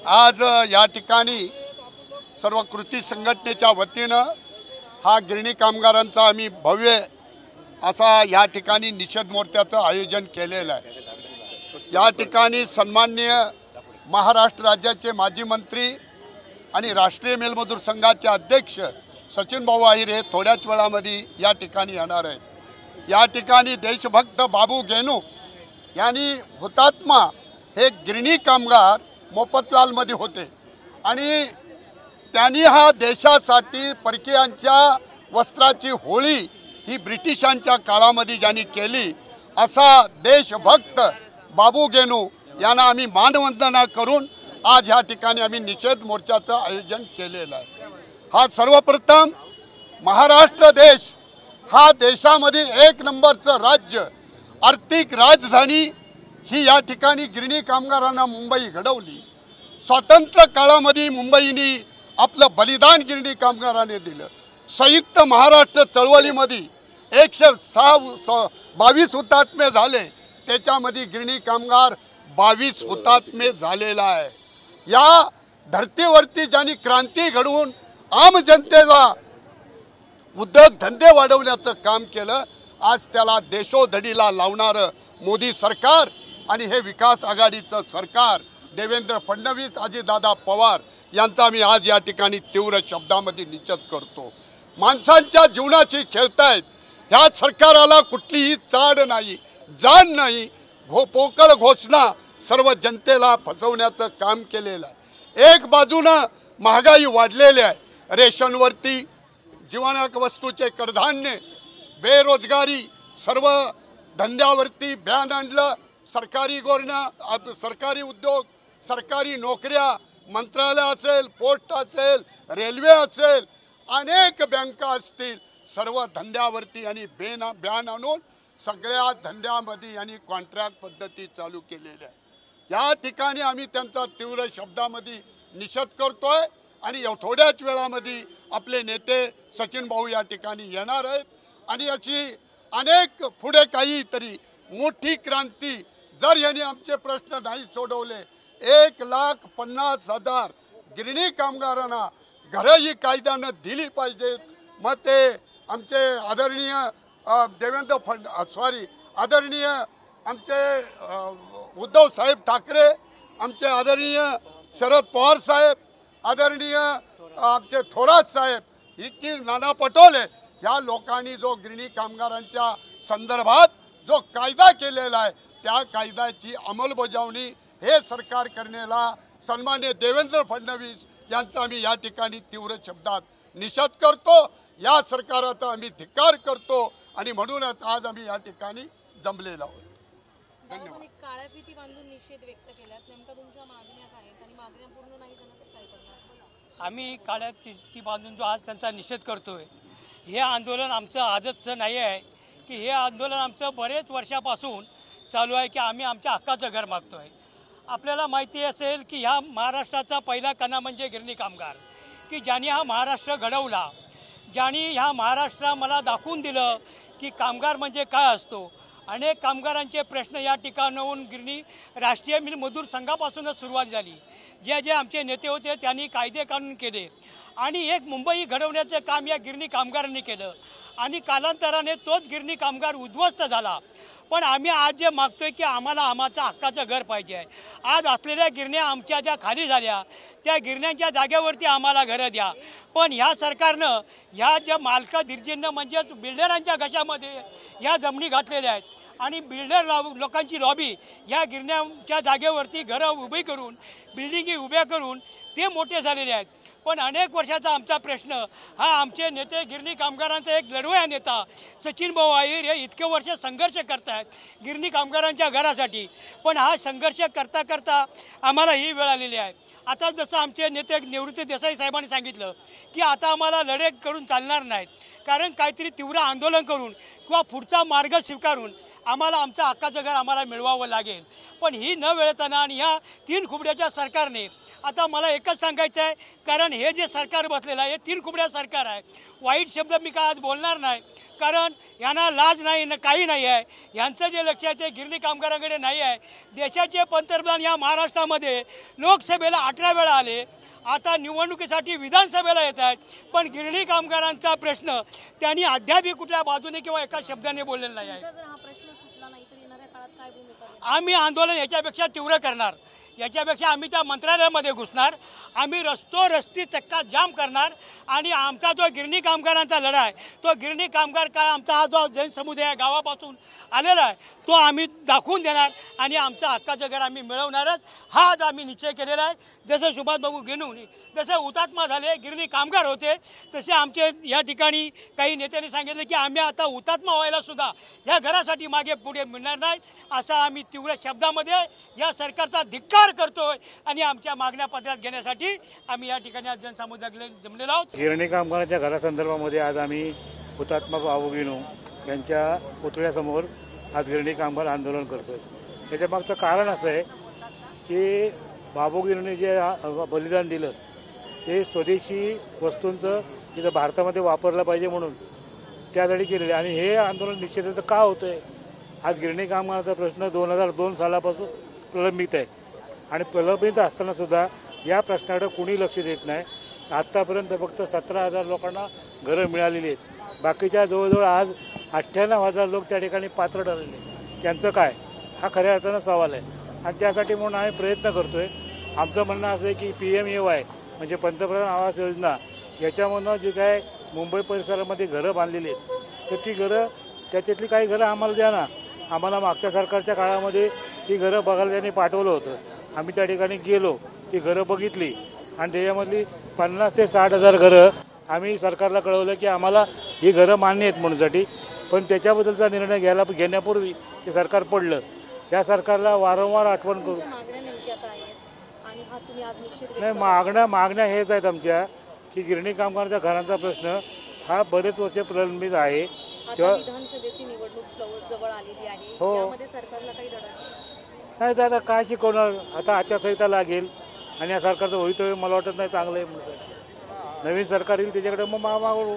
आज या ठिकाणी सर्व कृती संघटनेच्या वतीनं हा गिरणी कामगारांचा आम्ही भव्य असा या ठिकाणी निषेध मोर्चाचं आयोजन केलेलं आहे। या ठिकाणी सन्माननीय महाराष्ट्र राज्याचे माजी मंत्री आणि राष्ट्रीय मेलमजूर संघाचे अध्यक्ष सचिन भाऊ आहिर हे थोड्याच वेळामध्ये या ठिकाणी येणार आहेत। या ठिकाणी देशभक्त बाबू गेनू यांनी हुतात्मा हे गिरणी कामगार मोपतलालमध्ये होते आणि त्यांनी हा देशासाठी परकीयांच्या वस्त्राची होळी ही ब्रिटिशांच्या काळामध्ये ज्यांनी केली असा देशभक्त बाबू गेनू यांना आम्ही मानवंदना करून आज या ठिकाणी आम्ही निषेध मोर्चाचं आयोजन केलेलं आहे। हा सर्वप्रथम महाराष्ट्र देश हा देशामध्ये एक नंबरचं राज्य आर्थिक राजधानी ही या ठिकाणी गिरणी कामगारांना मुंबई घडवली। स्वातंत्र्य काळामध्ये मुंबईने आपलं बलिदान गिरणी कामगारांनी दिलं। संयुक्त महाराष्ट्र चळवळीमध्ये 122 हुतात्मे झाले, त्याच्यामध्ये गिरणी कामगार 22 हुतात्मे झालेला आहे। या धर्तीवरती ज्यांनी क्रांती घडवून आम जनतेला उद्योग धंदे वाढवण्याचं काम केलं, आज त्याला देशोधडीला लावणारं मोदी सरकार आणि हे विकास आघाडीचं सरकार देवेंद्र फडणवीस अजितदादा पवार यांचा आम्ही आज या ठिकाणी तीव्र शब्दामध्ये निषेध करतो। माणसांच्या जीवनाशी खेळतायत, ह्या सरकाराला कुठलीही चाड नाही, जाण नाही, पोकळ घोषणा सर्व जनतेला फसवण्याचं काम केलेलं आहे। एक बाजूनं महागाई वाढलेली आहे, रेशनवरती जीवनावश्यक वस्तूचे कडधान्य, बेरोजगारी, सर्व धंद्यावरती बॅन आणलं। सरकारी गोरण्या, सरकारी उद्योग, सरकारी नोकऱ्या, मंत्रालय असेल, पोस्ट असेल, रेल्वे असेल, अनेक बँका असतील, सर्व धंद्यावरती आणि बॅन आणून सगळ्या धंद्यामध्ये यांनी कॉन्ट्रॅक्ट पद्धती चालू केलेल्या आहे। या ठिकाणी आम्ही त्यांचा तीव्र शब्दामध्ये निषेध करतोय आणि थोड्याच वेळामध्ये आपले नेते सचिन भाऊ या ठिकाणी येणार आहेत आणि अशी अनेक पुढे काहीतरी मोठी क्रांती जर यांनी आमचे प्रश्न नाही सोडवले, 1,50,000 गिरणी कामगारांना घरं ही कायद्यानं दिली पाहिजेत। मग ते आमचे आदरणीय आदरणीय आमचे उद्धव साहेब ठाकरे, आमचे आदरणीय शरद पवार साहेब, आदरणीय आमचे थोरात साहेब, की नाना पटोले या लोकांनी जो गिरणी कामगारांच्या संदर्भात जो कायदा केलेला आहे त्या कायद्याची अंमलबजावणी हे सरकार करण्याला सन्माननीय देवेंद्र फडणवीस यांचा आम्ही या ठिकाणी तीव्र शब्दात निषेध करतो। या सरकाराचा आम्ही धिक्कार करतो आणि म्हणूनच आज आम्ही या ठिकाणी जमलेलो आहोत। तुम्ही काळ्या फिती बांधून निषेध व्यक्त केलात, नेमका तुमच्या मागण्या काय आहेत आणि मागण्या पूर्ण नाही झाल्या तर काय करणार? आम्ही काळ्या फिती बांधून जो आज त्यांचा निषेध करतोय, हे आंदोलन आमचं आजचं नाही आहे की हे आंदोलन आमचं बरेच वर्षापासून चालू आहे की आम्ही आमच्या हक्काचं घर मागतोय। आपल्याला माहिती असेल की ह्या महाराष्ट्राचा पहिला कणा म्हणजे गिरणी कामगार, की ज्यांनी हा महाराष्ट्र घडवला, ज्यांनी ह्या महाराष्ट्र मला दाखवून दिलं की कामगार म्हणजे काय असतो। अनेक कामगारांचे प्रश्न या ठिकाणाहून गिरणी राष्ट्रीय मजूर संघापासूनच सुरुवात झाली। जे आमचे नेते होते त्यांनी कायदे कानून केले आणि एक मुंबई घडवण्याचं काम या गिरणी कामगारांनी केलं आणि कालांतराने तोच गिरणी कामगार उद्ध्वस्त झाला। पण आम्ही आज जे मागतोय की आमचं हक्काचं घर पाहिजे आहे। आज असलेल्या गिरण्या आमच्या ज्या खाली झाल्या त्या गिरण्यांच्या जागेवरती आम्हाला घरं द्या, पण ह्या सरकारनं ह्या ज्या मालकाधिर्जींना म्हणजेच बिल्डरांच्या घशामध्ये ह्या जमिनी घातलेल्या आहेत आणि बिल्डर लोकांची लॉबी या गिरण्यांच्या जागेवरती घरं उभी करून, बिल्डिंगी उभ्या करून ते मोठे झालेले आहेत। पण अनेक वर्षाचा आमचा प्रश्न हा आमचे नेते गिरणी कामगारांचा एक लढवया नेता सचिन भाऊ आहिर हे इतके वर्ष संघर्ष करत आहेत गिरणी कामगारांच्या घरासाठी, पण हा संघर्ष करता करता आम्हाला ही वेळ आलेली आहे। आता जसं आमचे नेते निवृत्ती देसाई साहेबांनी सांगितलं की आता आम्हाला लढे करून चालणार नाहीत, कारण काहीतरी तीव्र आंदोलन करून किंवा पुढचा मार्ग स्वीकारून आम्हाला आमचं हक्काचं घर आम्हाला मिळवावं लागेल। पण ही न वेळताना आणि ह्या 3 खुबड्याच्या सरकारने आता मला एकच सांगायचं आहे, कारण हे जे सरकार बसलेलं आहे हे 3 कुबड्या सरकार आहे. वाईट शब्द मी काय आज बोलणार नाही, कारण यांना लाज नाही न काही नाही आहे. यांचं जे लक्ष आहे ते गिरणी कामगारांकडे नाही आहे. देशाचे पंतप्रधान या महाराष्ट्रामध्ये लोकसभेला 18 वेळा आले, आता निवडणुकीसाठी विधानसभेला येत आहेत, पण गिरणी कामगारांचा प्रश्न त्यांनी अद्यापही कुठल्या बाजूने किंवा एका शब्दाने बोललेला नाही आहे. जर हा प्रश्न सुटला नाही तर येणाऱ्या काळात काय भूमिका घेणार? आम्ही आंदोलन याच्यापेक्षा तीव्र करणार. याच्यापेक्षा आम्ही त्या मंत्रालयामध्ये घुसणार, आम्ही रस्ती चक्का जाम करणार. आणि आमचा जो गिरणी कामगारांचा लढा आहे, तो गिरणी कामगार काय आमचा हा जो जैन समुदाय आहे गावापासून आलेला आहे तो आम्ही दाखवून देणार आणि आमचं हक्काचं घर आम्ही मिळवणारच. हा आज आम्ही निश्चय केलेला आहे. जसं सुभाषबाबू गिनून जसं हुतात्मा झाले गिरणी कामगार होते, तसे आमचे या ठिकाणी काही नेत्यांनी सांगितले की आम्ही आता हुतात्मा व्हायला सुद्धा या घरासाठी मागे पुढे मिळणार नाही. असा आम्ही तीव्र शब्दामध्ये या सरकारचा धिक्कार करतोय आणि आमच्या मागण्या पत्रात घेण्यासाठी आम्ही या ठिकाणी आज जनसमुदाय जमलेलो आहोत. गिरणी कामगारांच्या घरासंदर्भामध्ये आज आम्ही हुतात्मा बाबू गिनू यांच्या पुतळ्यासमोर आज गिरणी कामगार आंदोलन करतोय. त्याच्या मागचं कारण असं आहे की बाबू गिरणीने जे बलिदान दिलं ते स्वदेशी वस्तूंचं इथं भारतामध्ये वापरलं पाहिजे म्हणून त्यासाठी केलेले. आणि हे आंदोलन निश्चितच का होतं आहे, आज गिरणी कामगारांचा प्रश्न 2002 सालापासून प्रलंबित आहे आणि प्रलंबित असतानासुद्धा या प्रश्नाकडे कुणी लक्ष देत नाही. आत्तापर्यंत फक्त 17,000 लोकांना घरं मिळालेली आहेत. बाकीच्या जवळजवळ आज 98,000 लोक त्या ठिकाणी पात्र ठरलेले. त्यांचं काय, हा खऱ्या अर्थानं सवाल आहे. आणि त्यासाठी म्हणून आम्ही प्रयत्न करतो आहे. आमचं म्हणणं असं आहे की PMAY म्हणजे पंतप्रधान आवास योजना याच्यामधून जे काय मुंबई परिसरामध्ये घरं बांधलेली आहेत तर ती घरं त्याच्यातली काही घरं आम्हाला द्या ना. आम्हाला मागच्या सरकारच्या काळामध्ये ती घरं बघायला त्यांनी पाठवलं होतं. आम्ही त्या ठिकाणी गेलो, ती घरं बघितली आणि त्याच्यामधली 50,000 ते 60,000 घरं आम्ही सरकारला कळवलं की आम्हाला ही घरं मान्य आहेत म्हणूनसाठी. पण त्याच्याबद्दलचा निर्णय घेण्यापूर्वी ते सरकार पडलं. या सरकारला वारंवार आठवण करू मागण्या नेमक्या काय आहेत आणि हा तुम्ही आज निश्चित नाही, मागण्या हेच आहेत आमच्या की गिरणी कामगारांच्या घरांचा प्रश्न हा बरेच वर्ष प्रलंबित आहे. आता विधानसभेची निवडणूक जवळ आलेली आहे, हो. यामध्ये सरकारला काही धडा नाही तर आता काय शिकवणार, आता आचारसंहिता लागेल आणि या सरकारचं भवितव्य मला वाटत नाही चांगलं आहे म्हणून. नवीन सरकार येईल त्याच्याकडे मग मागू.